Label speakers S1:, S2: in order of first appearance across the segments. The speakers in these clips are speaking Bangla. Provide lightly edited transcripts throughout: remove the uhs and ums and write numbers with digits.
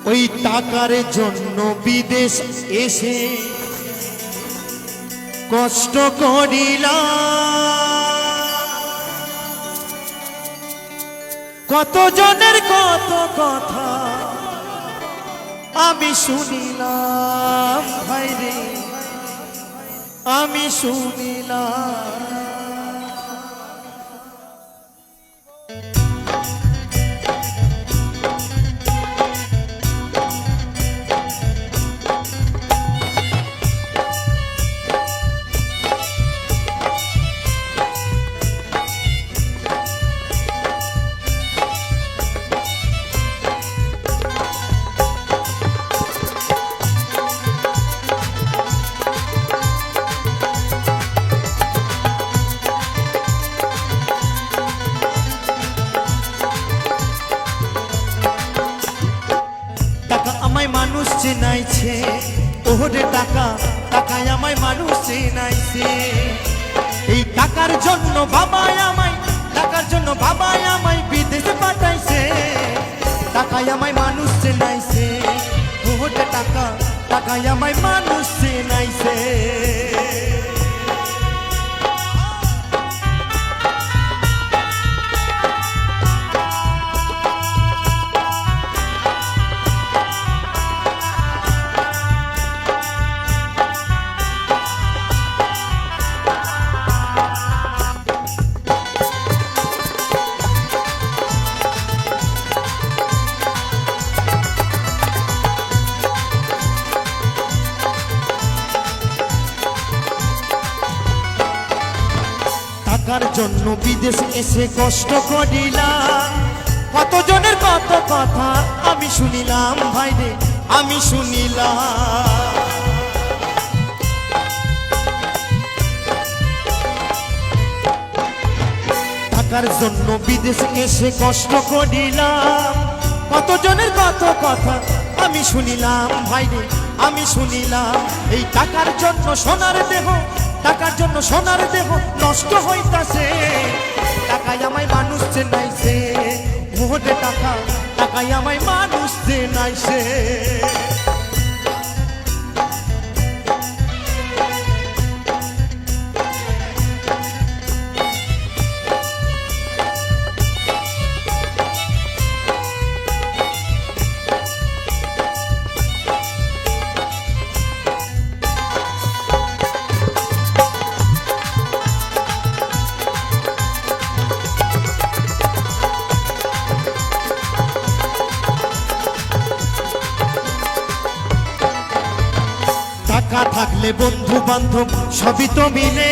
S1: ওই টাকার জন্য বিদেশ এসে কষ্ট করিলাম, কত জনের কত কথা আমি শুনিলাম, ভাইরে আমি শুনিলাম। আমায় মানুষ চেনাইছে, ওরে টাকা টাকায় আমায় মানুষ চেনাইছে। এই টাকার জন্য বাবাই আমায়, টাকার জন্য বাবাই আমায় বিদেশে পাঠাইছে। টাকায় আমায় মানুষ চেনাইছে, ওরে টাকা টাকায় আমায় মানুষ চেনাইছে। টাকার জন্য বিদেশ এসে কষ্ট করিলাম, কত জনের কত কথা আমি শুনিলাম, ভাইরে আমি শুনিলাম। টাকার জন্য বিদেশ এসে কষ্ট করিলাম, কত জনের কত কথা আমি শুনিলাম, ভাইরে আমি শুনিলাম। এই টাকার জন্য সোনার দেহ, টাকার জন্য সোনার দেহ নষ্ট হইতাছে। টাকায় আমায় মানুষ চেনাইছে, ওরে টাকা টাকায় আমায় মানুষ চেনাইছে। টাকা থাকলে বন্ধু বান্ধব সবই তো মিলে,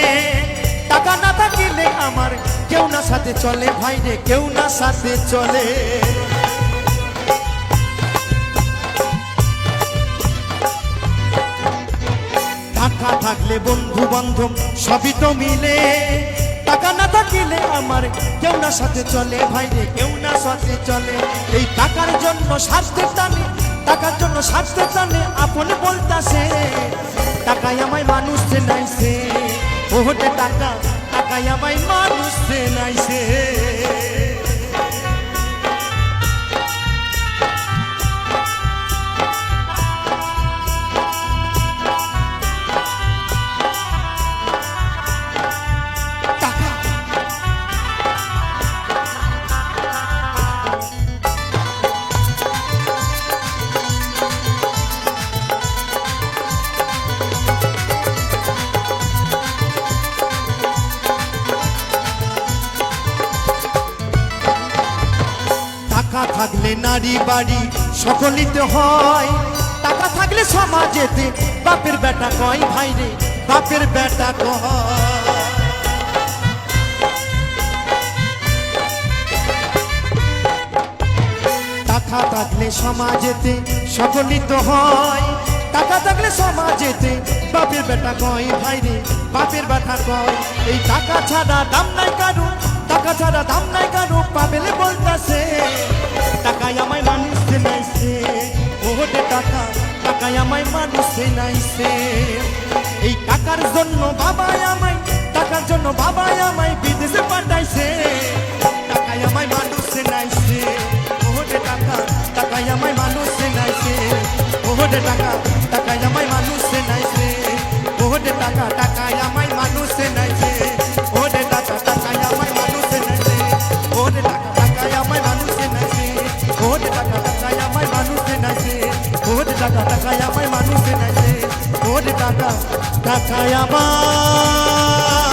S1: টাকা না থাকিলে আমার কেউ না সাথে চলে, ভাইরে কেউ না সাথে চলে। টাকা থাকলে বন্ধু বান্ধব সবই তো মিলে, টাকা না থাকিলে আমার কেউ না সাথে চলে, ভাইরে কেউ না সাথে চলে। এই টাকার জন্য স্বার্থের টানে, টাকার জন্য স্বার্থের টানে আপন বলতাছে। টাকায় আমায় মানুষ চেনাইছে, ওরে টাকা টাকায় আমায় মানুষ চেনাইছে। টাকা থাকলে নারী বাড়ি সকলিতে হয়, টাকা থাকলে সমাজেতে বাপের বেটা কয়, ভাইরে বাপের বেটা কয়। টাকা থাকলে সমাজেতে সকলিত হয়, টাকা থাকলে সমাজেতে বাপের বেটা কয়, ভাইরে বাপের বেটা কয়। এই টাকা ছাড়া দাম নাই কারো, টাকা ছাড়া দাম নাই কারো পাবেলে বলতাছে। টাকায় আমায় মানুষ চেনাইছে, ওরে টাকা টাকায় আমায় মানুষ চেনাইছে। এই টাকার জন্য বাবাই আমায়, টাকার জন্য বাবাই আমায় বিদেশে পাঠাইছে। টাকায় আমায় মানুষ চেনাইছে, ওরে টাকা টাকায় আমায় মানুষ চেনাইছে ওরে টাকা টাকায় আমায় মানুষ চেনাইছে ওরে টাকা টাকায় আমায় মানুষ চেনাইছে ওরে টাকা টাকায় আমায় মানুষ চেনাইছে ওরে টাকা টাকায় আমায় মানুষ চেনাইছে ওরে টাকা টাকায় আমায় মানুষ চেনাইছে ওরে টাকা টাকায় আমায় মানুষ চেনাইছে ওরে টাকা টাকায় আমায়